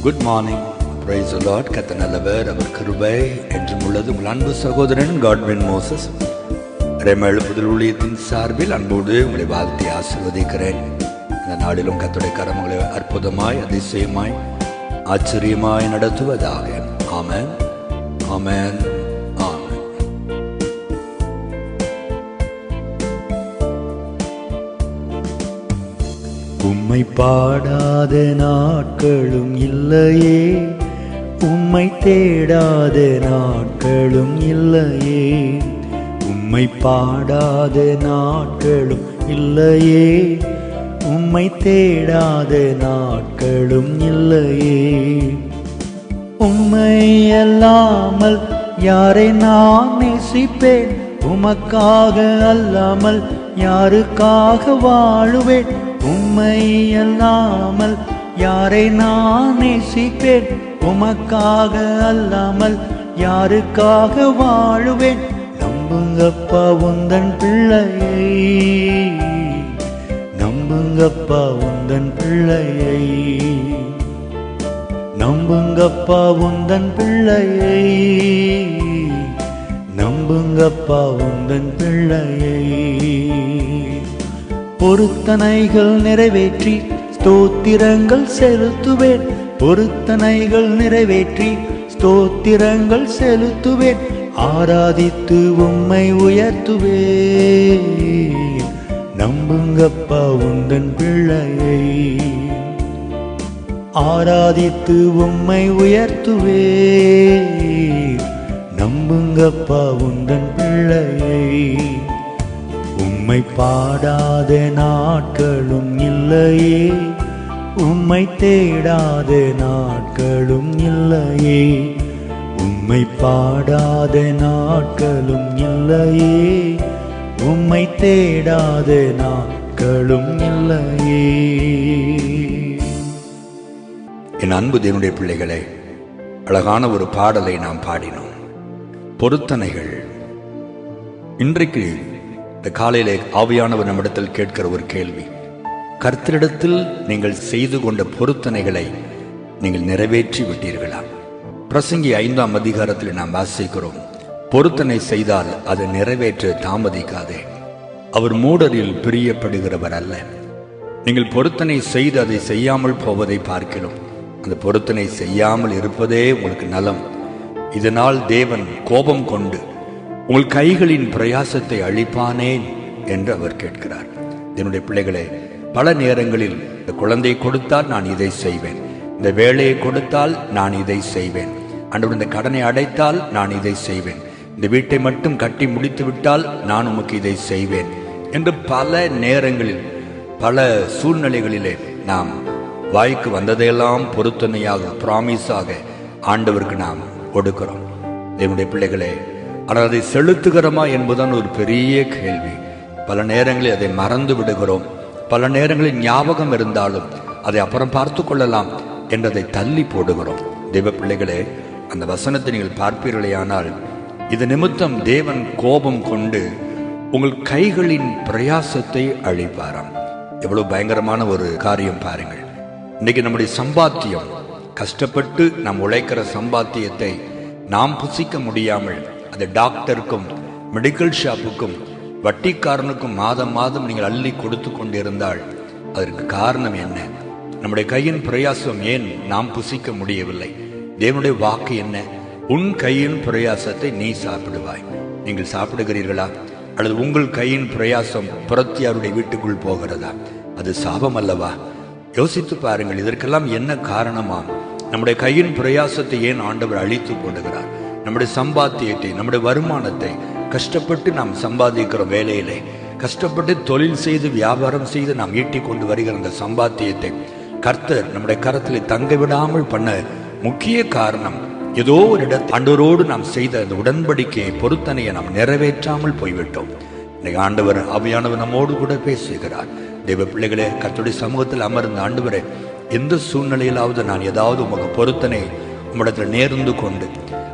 Good morning. Praise the Lord. கர்த்தர் நல்லவர், அவர் கிருபை என்றும் உள்ளது. உங்கள் அன்பு சகோதரன் காட்வின் மோசஸ் எழுப்புதல் ஊழியத்தின் சார்பில் அன்போடு உங்களை வாழ்த்தி ஆசீர்வதிக்கிறேன். இந்த நாளிலும் கர்த்தருடைய கரங்களை அற்புதமாய், அதிசயமாய், ஆச்சரியமாய் நடத்துவதாக. ஆமென், ஆமென், ஆமென். உம்மை பாடாத நாட்களும் இல்லையே, உம்மை தேடாத நாட்களும் இல்லையே. உம்மை பாடாத நாட்களும் இல்லையே, உம்மை தேடாத நாட்களும் இல்லையே. உம்மை அல்லாமல் யாரை நான் நேசிப்பேன்? உமக்காக அல்லாமல் யாருக்காக வாழுவேன்? உம்மை அல்லாமல் யாரை நான் நேசிப்பேன்? உமக்காக அல்லாமல் யாருக்காக வாழுவேன்? நம்புங்கப்பா உந்தன் பிள்ளையை, நம்புங்கப்பா உந்தன் பிள்ளையை, நம்புங்கப்பா உந்தன் பிள்ளையை, நம்புங்கப்பா உந்தன் பிள்ளையை. பொருத்தனைகள் நிறைவேற்றி ஸ்தோத்திரங்கள் செலுத்துவேன், பொருத்தனைகள் நிறைவேற்றி ஸ்தோத்திரங்கள் செலுத்துவேன். ஆராதித்து உம்மை உயர்த்துவேன், நம்புங்கப்பா உந்தன் பிள்ளையை. ஆராதித்து உம்மை உயர்த்துவேன், நம்புங்கப்பா உந்தன் பிள்ளையை. உம்மை பாடாத நாட்களும் இல்லையே, உம்மை தேடாத நாட்களும் இல்லையே. உம்மை பாடாத நாட்களும் இல்லையே, உம்மை தேடாத நாட்களும் இல்லையே. என் அன்பு தேவனுடைய பிள்ளைகளே, அழகான ஒரு பாடலை நாம் பாடினோம். பொருத்தனைகள். இன்றைக்கு இந்த காலையிலே ஆவியானவர் நம்மிடத்தில் கேட்கிற ஒரு கேள்வி, கர்த்தரிடத்தில் நீங்கள் செய்து கொண்ட பொருத்தனைகளை நீங்கள் நிறைவேற்றி விட்டீர்களா? பிரசங்கி 5ஆம் அதிகாரத்தில் நாம் வாசிக்கிறோம், பொருத்தனை செய்தால் அதை நிறைவேற்ற தாமதிக்காதே, அவர் மூடரில் பிரியப்படுகிறவர் அல்ல. நீங்கள் பொருத்தனை செய்து அதை செய்யாமல் போவதை பார்க்கிறோம், அந்த பொருத்தனை செய்யாமல் இருப்பதே உங்களுக்கு நலம். இதனால் தேவன் கோபம் கொண்டு உங்கள் கைகளின் பிரயாசத்தை அழிப்பானேன் என்று அவர் கேட்கிறார். என்னுடைய பிள்ளைகளே, பல நேரங்களில் இந்த குழந்தையை கொடுத்தால் நான் இதை செய்வேன், இந்த வேலையை கொடுத்தால் நான் இதை செய்வேன், ஆண்டவர் இந்த கடனை அடைத்தால் நான் இதை செய்வேன், இந்த வீட்டை மட்டும் கட்டி முடித்து விட்டால் நான் உமக்கு இதை செய்வேன் என்று பல நேரங்களில் பல சூழ்நிலைகளிலே நாம் வாய்க்கு வந்ததையெல்லாம் பொருத்தனையாக, பிராமிஸாக ஆண்டவருக்கு நாம் கொடுக்கிறோம். என்னுடைய பிள்ளைகளே, ஆனால் அதை செலுத்துகிறோமா என்பதுதான் ஒரு பெரிய கேள்வி. பல நேரங்களில் அதை மறந்து விடுகிறோம், பல நேரங்களில் ஞாபகம் இருந்தாலும் அதை அப்புறம் பார்த்து கொள்ளலாம் என்றதை தள்ளி போடுகிறோம். தேவ பிள்ளைகளே, அந்த வசனத்தை நீங்கள் பார்ப்பீர்களேயானால், இது நிமித்தம் தேவன் கோபம் கொண்டு உங்கள் கைகளின் பிரயாசத்தை அழிப்பாராம். எவ்வளவு பயங்கரமான ஒரு காரியம் பாருங்கள். இன்னைக்கு நம்முடைய சம்பாத்தியம், கஷ்டப்பட்டு நாம் உழைக்கிற சம்பாத்தியத்தை நாம் புசிக்க முடியாமல் அது டாக்டருக்கும் மெடிக்கல் ஷாப்புக்கும் வட்டிக்காரனுக்கும் மாதம் மாதம் நீங்கள் அள்ளி கொடுத்து கொண்டிருந்தால் அதற்கு காரணம் என்ன? நம்முடைய கையின் பிரயாசம் ஏன் நாம் புசிக்க முடியவில்லை? தேவனுடைய வாக்கு என்ன? உன் கையின் பிரயாசத்தை நீ சாப்பிடுவாய். நீங்கள் சாப்பிடுகிறீர்களா? அல்லது உங்கள் கையின் பிரயாசம் புறத்தியாருடைய வீட்டுக்குள் போகிறதா? அது சாபம் அல்லவா? யோசித்து பாருங்கள். இதற்கெல்லாம் என்ன காரணமாம்? நம்முடைய கையின் பிரயாசத்தை ஏன் ஆண்டவர் அழித்து போடுகிறார்? நம்முடைய சம்பாத்தியத்தை, நம்முடைய வருமானத்தை, கஷ்டப்பட்டு நாம் சம்பாதிக்கிற வேலையிலே, கஷ்டப்பட்டு தொழில் செய்து வியாபாரம் செய்து நாம் ஈட்டி கொண்டு வருகிற அந்த சம்பாத்தியத்தை கர்த்தர் நம்முடைய கரத்தில் தங்க விடாமல் பண்ண முக்கிய காரணம், ஏதோ ஒரு இடத்தில் ஆண்டவரோடு நாம் செய்த அந்த உடன்படிக்கையை, பொருத்தனையை நாம் நிறைவேற்றாமல் போய்விட்டோம். இன்னைக்கு ஆண்டவர், ஆவியானவர் நம்மோடு கூட பேசுகிறார். தேவ பிள்ளைகளே, கர்த்தருடைய சமூகத்தில் அமர்ந்த ஆண்டவரே, எந்த சூழ்நிலையிலாவது நான் ஏதாவது உமக்கு பொருத்தனை உம்மிடத்தில் நேர்ந்து கொண்டு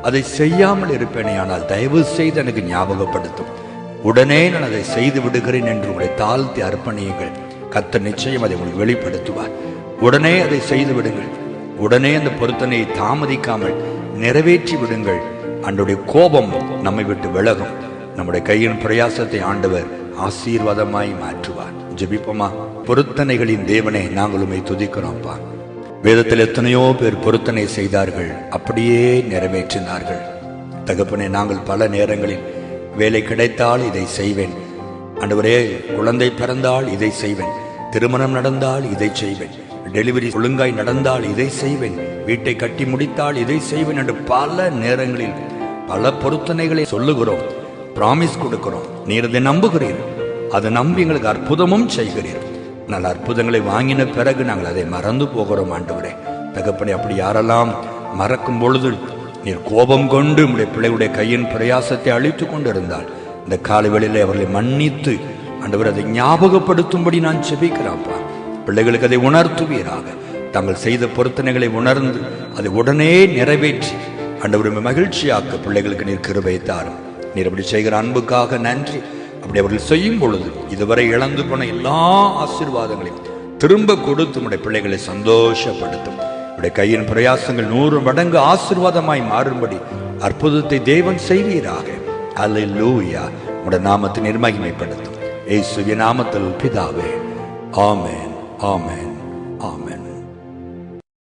அதை செய்யாமல் இருப்பேனே, ஆனால் தயவு செய்து எனக்கு ஞாபகப்படுத்தும், உடனே நான் அதை செய்து விடுகிறேன் என்று உங்களை தாழ்த்தி அர்ப்பணியுங்கள். கர்த்தர் நிச்சயம் அதை உங்களுக்கு வெளிப்படுத்துவார். உடனே அதை செய்து விடுங்கள். உடனே அந்த பொருத்தனையை தாமதிக்காமல் நிறைவேற்றி விடுங்கள். ஆண்டவருடைய கோபம் நம்மை விட்டு விலகும். நம்முடைய கையின் பிரயாசத்தை ஆண்டவர் ஆசீர்வாதமாய் மாற்றுவார். ஜெபிப்போமா? பொருத்தனைகளின் தேவனே, நாங்கள் உம்மை துதிக்கிறோம்ப்பா. வேதத்தில் எத்தனையோ பேர் பொருத்தனை செய்தார்கள், அப்படியே நிறைவேற்றினார்கள். தகப்பனே, நாங்கள் பல நேரங்களில் வேலை கிடைத்தால் இதை செய்வேன், ஆண்டவரே குழந்தை பிறந்தால் இதை செய்வேன், திருமணம் நடந்தால் இதை செய்வேன், டெலிவரி ஒழுங்காய் நடந்தால் இதை செய்வேன், வீட்டை கட்டி முடித்தால் இதை செய்வேன் என்று பல நேரங்களில் பல பொருத்தனைகளை சொல்லுகிறோம், பிராமிஸ் கொடுக்கிறோம். நீர் அதை நம்புகிறீர், அதை நம்பி எங்களுக்கு அற்புதமும் செய்கிறீர். நல்ல அற்புதங்களை வாங்கின பிறகு நாங்கள் அதை மறந்து போகிறோம். ஆண்டவரே தகப்பனே, அப்படி யாரெல்லாம் மறக்கும் பொழுது நீர் கோபம் கொண்டு உடைய பிள்ளைகளுடைய கையின் பிரயாசத்தை அழித்து கொண்டு இருந்தால் இந்த காலை வேளையிலே அவர்களை மன்னித்து ஆண்டவர் அதை ஞாபகப்படுத்தும்படி நான் செபிக்கிறேன்ப்பா. பிள்ளைகளுக்கு அதை உணர்த்துவீராக. தாங்கள் செய்த பொருத்தனைகளை உணர்ந்து அதை உடனே நிறைவேற்றி ஆண்டவர் மகிழ்ச்சியாக்க பிள்ளைகளுக்கு நீர் கிருபை தாரும். நீர் அப்படி செய்கிற அன்புக்காக நன்றி. அப்படி அவர்கள் செய்யும் பொழுது இதுவரை இழந்து போன எல்லா ஆசீர்வாதங்களையும் திரும்ப கொடுத்து உடைய பிள்ளைகளை சந்தோஷப்படுத்தும். உடைய கையின் பிரயாசங்கள் 100 மடங்கு ஆசீர்வாதமாய் மாறும்படி அற்புதத்தை தேவன் செய்வீராக. அல்லேலூயா. உடைய நாமத்தை மகிமைப்படுத்தும். இயேசுவின் நாமத்தில் பிதாவே, ஆமென், ஆமென்.